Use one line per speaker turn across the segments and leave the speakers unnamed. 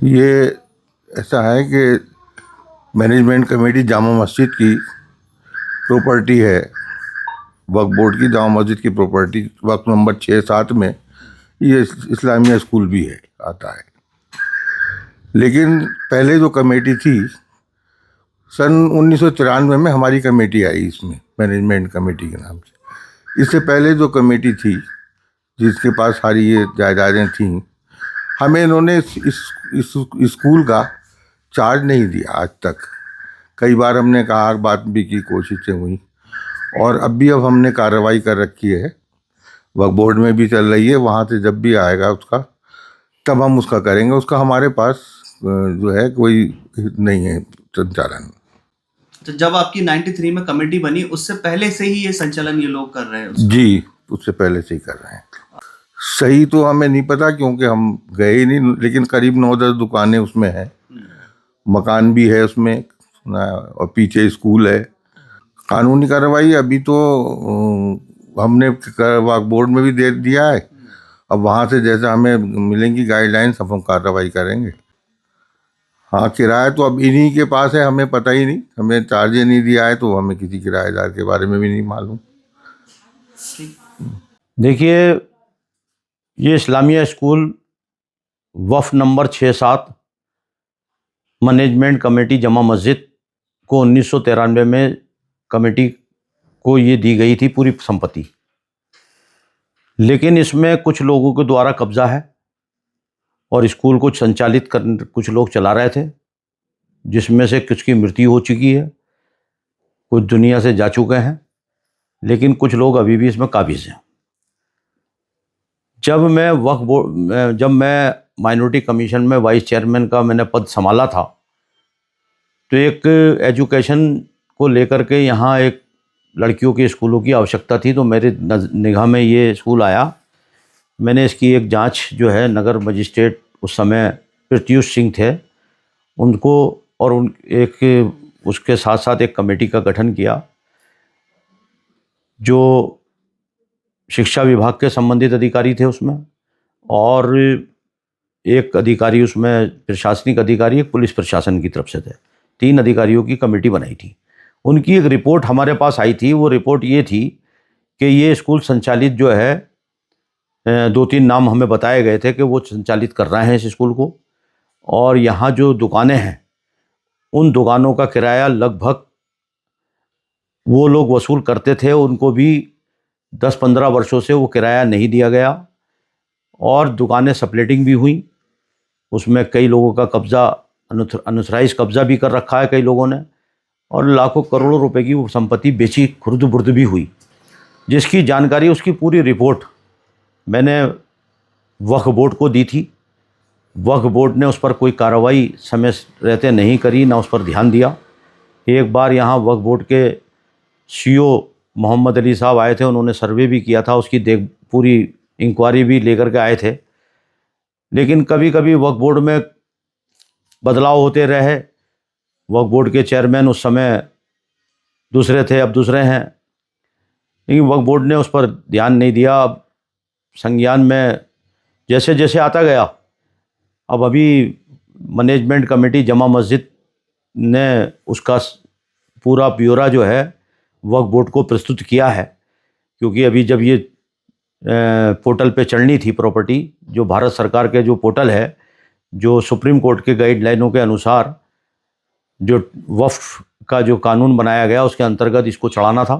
ये ऐसा है कि मैनेजमेंट कमेटी जामा मस्जिद की प्रॉपर्टी है। वक्फ बोर्ड की जामा मस्जिद की प्रॉपर्टी वक्त नंबर 6-7 में ये इस्लामिया स्कूल भी है, आता है। लेकिन पहले जो कमेटी थी, सन 1994 में हमारी कमेटी आई इसमें, मैनेजमेंट कमेटी के नाम से। इससे पहले जो कमेटी थी जिसके पास सारी ये जायदादें थीं, हमें इन्होंने इस स्कूल का चार्ज नहीं दिया आज तक। कई बार हमने कहा, बात भी की, कोशिशें हुई, और अब हमने कार्रवाई कर रखी है, वक्फ बोर्ड में भी चल रही है। वहाँ से जब भी आएगा उसका, तब हम उसका करेंगे। उसका हमारे पास जो है कोई नहीं है संचालन।
तो जब आपकी 93 में कमेटी बनी, उससे पहले से ही ये संचालन ये लोग कर रहे हैं उसका?
जी, उससे पहले से ही कर रहे हैं। सही तो हमें नहीं पता क्योंकि हम गए ही नहीं, लेकिन करीब 9-10 दुकानें उसमें हैं, मकान भी है उसमें, और पीछे स्कूल है। कानूनी कार्रवाई अभी तो हमने वक्फ बोर्ड में भी दे दिया है। अब वहाँ से जैसे हमें मिलेंगी गाइडलाइंस, अब हम कार्रवाई करेंगे। हाँ, किराया तो अब इन्हीं के पास है, हमें पता ही नहीं। हमें चार्ज नहीं दिया है, तो हमें किसी किराएदार के बारे में भी नहीं मालूम।
देखिए, ये इस्लामिया स्कूल वफ़ number 6-7 management committee Jama Masjid को 1993 में कमेटी को ये दी गई थी पूरी संपत्ति। लेकिन इसमें कुछ लोगों के द्वारा कब्जा है और स्कूल को संचालित कर कुछ लोग चला रहे थे, जिसमें से कुछ की मृत्यु हो चुकी है, कुछ दुनिया से जा चुके हैं, लेकिन कुछ लोग अभी भी इसमें काबिज हैं। जब मैं माइनॉरिटी कमीशन में वाइस चेयरमैन का मैंने पद संभाला था, तो एक एजुकेशन को लेकर के यहाँ एक लड़कियों के स्कूलों की आवश्यकता थी, तो मेरे निगाह में ये स्कूल आया। मैंने इसकी एक जांच जो है, नगर मजिस्ट्रेट उस समय प्रत्युष सिंह थे, उनको और उसके साथ साथ एक कमेटी का गठन किया, जो शिक्षा विभाग के संबंधित अधिकारी थे उसमें, और एक अधिकारी उसमें प्रशासनिक अधिकारी, एक पुलिस प्रशासन की तरफ से थे। 3 अधिकारियों की कमेटी बनाई थी। उनकी एक रिपोर्ट हमारे पास आई थी। वो रिपोर्ट ये थी कि ये स्कूल संचालित जो है, 2-3 नाम हमें बताए गए थे कि वो संचालित कर रहे हैं इस स्कूल को, और यहाँ जो दुकानें हैं, उन दुकानों का किराया लगभग वो लोग वसूल करते थे। उनको भी 10-15 वर्षों से वो किराया नहीं दिया गया, और दुकानें सप्लेटिंग भी हुई। उसमें कई लोगों का कब्जा, अनऑथराइज कब्जा भी कर रखा है कई लोगों ने, और लाखों करोड़ों रुपए की वो संपत्ति बेची, खुर्द बुर्द भी हुई, जिसकी जानकारी, उसकी पूरी रिपोर्ट मैंने वक्फ बोर्ड को दी थी। वक्फ बोर्ड ने उस पर कोई कार्रवाई समय रहते नहीं करी, ना उस पर ध्यान दिया। एक बार यहाँ वक्फ बोर्ड के सीईओ मोहम्मद अली साहब आए थे, उन्होंने सर्वे भी किया था, उसकी पूरी इंक्वायरी भी लेकर के आए थे। लेकिन कभी कभी वक्फ बोर्ड में बदलाव होते रहे। वक्फ बोर्ड के चेयरमैन उस समय दूसरे थे, अब दूसरे हैं, लेकिन वक्फ बोर्ड ने उस पर ध्यान नहीं दिया। अब संज्ञान में जैसे जैसे आता गया, अब अभी मैनेजमेंट कमेटी जमा मस्जिद ने उसका पूरा ब्यौरा जो है वक्फ बोर्ड को प्रस्तुत किया है। क्योंकि अभी जब ये पोर्टल पे चढ़नी थी प्रॉपर्टी, जो भारत सरकार के जो पोर्टल है, जो सुप्रीम कोर्ट के गाइडलाइनों के अनुसार जो वक्फ का जो कानून बनाया गया, उसके अंतर्गत इसको चढ़ाना था,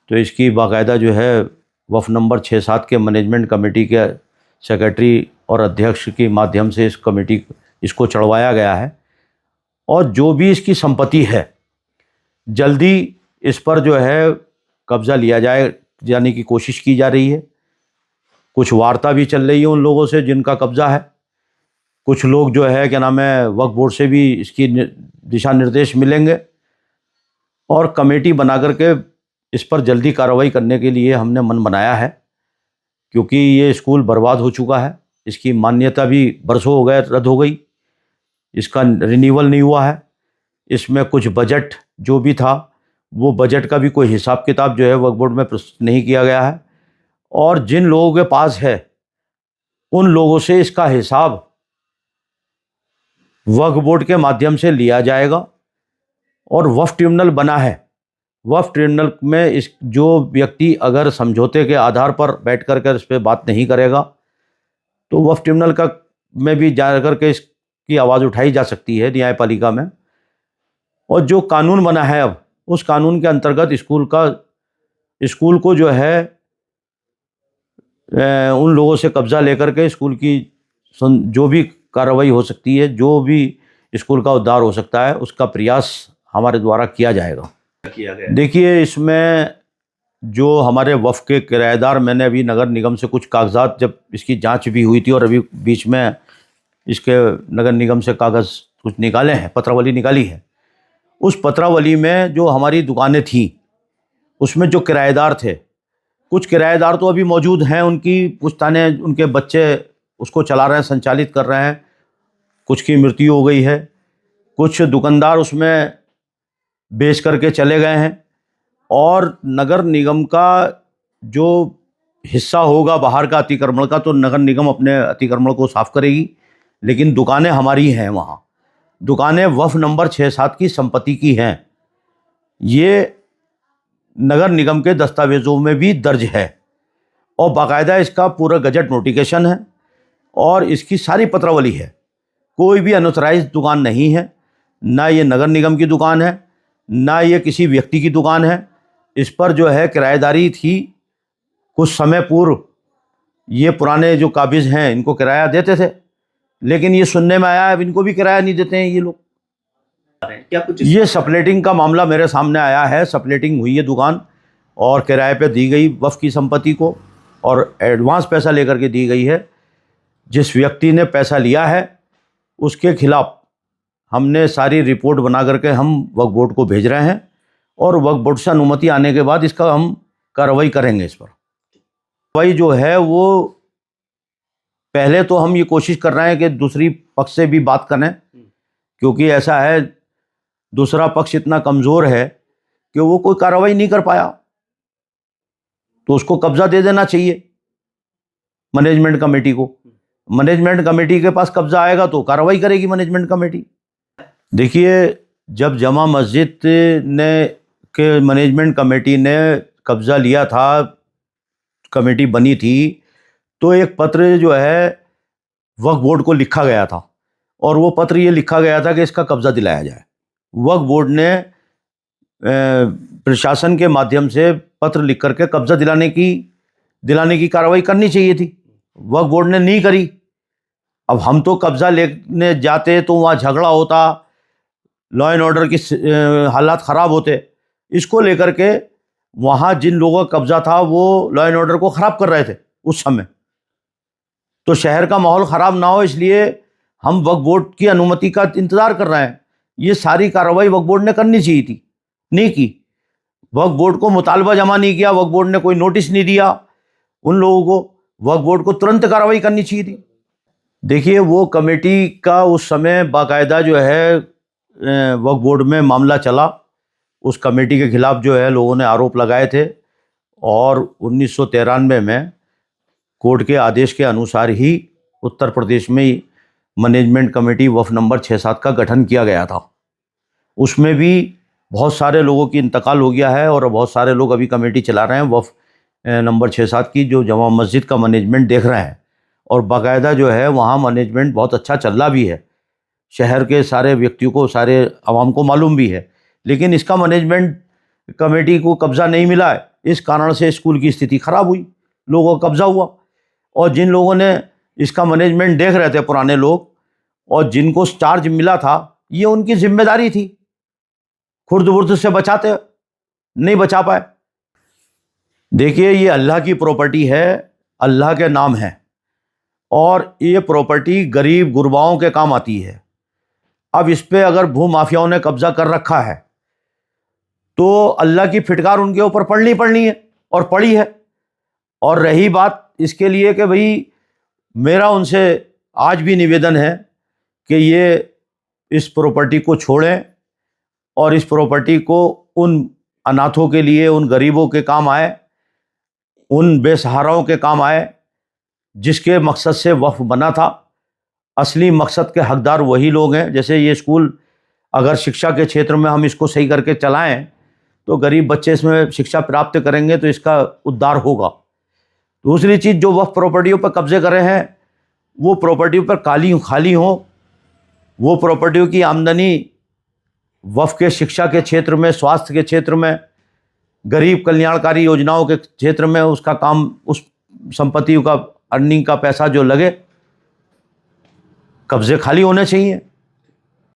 तो इसकी बाकायदा जो है वक्फ नंबर 6-7 के मैनेजमेंट कमेटी के सेक्रेटरी और अध्यक्ष के माध्यम से इसको चढ़वाया गया है। और जो भी इसकी संपत्ति है, जल्दी इस पर जो है कब्ज़ा लिया जाने की कोशिश की जा रही है। कुछ वार्ता भी चल रही है उन लोगों से जिनका कब्ज़ा है। कुछ लोग जो है, क्या नाम है, वक्फ बोर्ड से भी इसकी दिशा निर्देश मिलेंगे, और कमेटी बना करके इस पर जल्दी कार्रवाई करने के लिए हमने मन बनाया है। क्योंकि ये स्कूल बर्बाद हो चुका है, इसकी मान्यता भी बरसों हो गए रद्द हो गई, इसका रिन्यूअल नहीं हुआ है। इसमें कुछ बजट जो भी था, वो बजट का भी कोई हिसाब किताब जो है वक्फ बोर्ड में प्रस्तुत नहीं किया गया है, और जिन लोगों के पास है उन लोगों से इसका हिसाब वक्फ बोर्ड के माध्यम से लिया जाएगा। और वक्फ ट्रिब्यूनल बना है, वक्फ ट्रिब्यूनल में इस जो व्यक्ति अगर समझौते के आधार पर बैठ कर इस पर बात नहीं करेगा तो वक्फ ट्रिब्यूनल का में भी जा करके इसकी आवाज़ उठाई जा सकती है न्यायपालिका में। और जो कानून बना है अब, उस कानून के अंतर्गत स्कूल को जो है उन लोगों से कब्जा लेकर के स्कूल की जो भी कार्रवाई हो सकती है, जो भी स्कूल का उद्धार हो सकता है, उसका प्रयास हमारे द्वारा किया जाएगा। देखिए, इसमें जो हमारे वफ़ के किराएदार, मैंने अभी नगर निगम से कुछ कागजात, जब इसकी जांच भी हुई थी और अभी बीच में इसके नगर निगम से कागज़ कुछ निकाले हैं, पत्रावली निकाली है। उस पत्रावली में जो हमारी दुकानें थी उसमें जो किराएदार थे, कुछ किराएदार तो अभी मौजूद हैं, उनकी पुश्ताने, उनके बच्चे उसको चला रहे हैं, संचालित कर रहे हैं, कुछ की मृत्यु हो गई है, कुछ दुकानदार उसमें बेच करके चले गए हैं। और नगर निगम का जो हिस्सा होगा बाहर का अतिक्रमण का, तो नगर निगम अपने अतिक्रमण को साफ करेगी, लेकिन दुकानें हमारी हैं, वहाँ दुकानें वफ़ नंबर 6-7 की संपत्ति की हैं। ये नगर निगम के दस्तावेज़ों में भी दर्ज है और बाकायदा इसका पूरा गजट नोटिफिकेशन है और इसकी सारी पत्रावली है। कोई भी अनऑथराइज्ड दुकान नहीं है, ना ये नगर निगम की दुकान है, ना ये किसी व्यक्ति की दुकान है। इस पर जो है किराएदारी थी, कुछ समय पूर्व ये पुराने जो काबिज हैं इनको किराया देते थे, लेकिन ये सुनने में आया अब इनको भी किराया नहीं देते हैं ये लोग।
क्या कुछ
ये सप्लेटिंग का मामला मेरे सामने आया है। सप्लेटिंग हुई है दुकान और किराए पे दी गई वफ़ की संपत्ति को और एडवांस पैसा लेकर के दी गई है। जिस व्यक्ति ने पैसा लिया है उसके खिलाफ हमने सारी रिपोर्ट बना करके हम वक्फ बोर्ड को भेज रहे हैं और वक्फ बोर्ड से अनुमति आने के बाद इसका हम कार्रवाई करेंगे। इस पर कार्रवाई जो है वो पहले तो हम ये कोशिश कर रहे हैं कि दूसरी पक्ष से भी बात करें, क्योंकि ऐसा है दूसरा पक्ष इतना कमज़ोर है कि वो कोई कार्रवाई नहीं कर पाया, तो उसको कब्जा दे देना चाहिए मैनेजमेंट कमेटी को। मैनेजमेंट कमेटी के पास कब्जा आएगा तो कार्रवाई करेगी मैनेजमेंट कमेटी। देखिए, जब जमा मस्जिद ने के मैनेजमेंट कमेटी ने कब्जा लिया था, कमेटी बनी थी, तो एक पत्र जो है वक्फ बोर्ड को लिखा गया था और वो पत्र ये लिखा गया था कि इसका कब्जा दिलाया जाए। वक्फ बोर्ड ने प्रशासन के माध्यम से पत्र लिख करके कब्जा दिलाने की कार्रवाई करनी चाहिए थी। वक्फ बोर्ड ने नहीं करी। अब हम तो कब्जा लेने जाते तो वहाँ झगड़ा होता, लॉ एंड ऑर्डर की हालात ख़राब होते। इसको लेकर के वहाँ जिन लोगों का कब्जा था वो लॉ एंड ऑर्डर को ख़राब कर रहे थे उस समय, तो शहर का माहौल ख़राब ना हो इसलिए हम वक्फ बोर्ड की अनुमति का इंतज़ार कर रहे हैं। ये सारी कार्रवाई वक्फ बोर्ड ने करनी चाहिए थी, नहीं की। वक्फ बोर्ड को मुतालबा जमा नहीं किया, वक्फ बोर्ड ने कोई नोटिस नहीं दिया उन लोगों को। वक्फ बोर्ड को तुरंत कार्रवाई करनी चाहिए थी। देखिए, वो कमेटी का उस समय बाकायदा जो है वक्फ बोर्ड में मामला चला। उस कमेटी के खिलाफ जो है लोगों ने आरोप लगाए थे और 1993 में कोर्ट के आदेश के अनुसार ही उत्तर प्रदेश में मैनेजमेंट कमेटी वफ़ नंबर 6-7 का गठन किया गया था। उसमें भी बहुत सारे लोगों की इंतकाल हो गया है और बहुत सारे लोग अभी कमेटी चला रहे हैं वफ़ नंबर 6-7 की, जो जमा मस्जिद का मैनेजमेंट देख रहे हैं। और बाकायदा जो है वहाँ मैनेजमेंट बहुत अच्छा चल रहा भी है, शहर के सारे व्यक्तियों को, सारे आवाम को मालूम भी है। लेकिन इसका मैनेजमेंट कमेटी को कब्ज़ा नहीं मिला है, इस कारण से स्कूल की स्थिति ख़राब हुई, लोगों का कब्ज़ा हुआ। और जिन लोगों ने इसका मैनेजमेंट देख रहे थे, पुराने लोग, और जिनको चार्ज मिला था, ये उनकी जिम्मेदारी थी, खुर्द-बुर्द से बचाते, नहीं बचा पाए। देखिए, ये अल्लाह की प्रॉपर्टी है, अल्लाह के नाम है और ये प्रॉपर्टी गरीब गुरबाओं के काम आती है। अब इस पे अगर भू माफियाओं ने कब्जा कर रखा है तो अल्लाह की फिटकार उनके ऊपर पड़नी है और पड़ी है। और रही बात इसके लिए कि भाई मेरा उनसे आज भी निवेदन है कि ये इस प्रॉपर्टी को छोड़ें और इस प्रॉपर्टी को उन अनाथों के लिए, उन गरीबों के काम आए, उन बेसहाराओं के काम आए जिसके मकसद से वक्फ बना था। असली मकसद के हकदार वही लोग हैं। जैसे ये स्कूल अगर शिक्षा के क्षेत्र में हम इसको सही करके चलाएं तो गरीब बच्चे इसमें शिक्षा प्राप्त करेंगे तो इसका उद्धार होगा। दूसरी चीज़, जो वक्फ प्रॉपर्टियों पर कब्जे कर रहे हैं वो प्रॉपर्टियों पर खाली हो, वो प्रॉपर्टियों की आमदनी वक्फ के शिक्षा के क्षेत्र में, स्वास्थ्य के क्षेत्र में, गरीब कल्याणकारी योजनाओं के क्षेत्र में उसका काम, उस संपत्तियों का अर्निंग का पैसा जो लगे, कब्जे खाली होने चाहिए।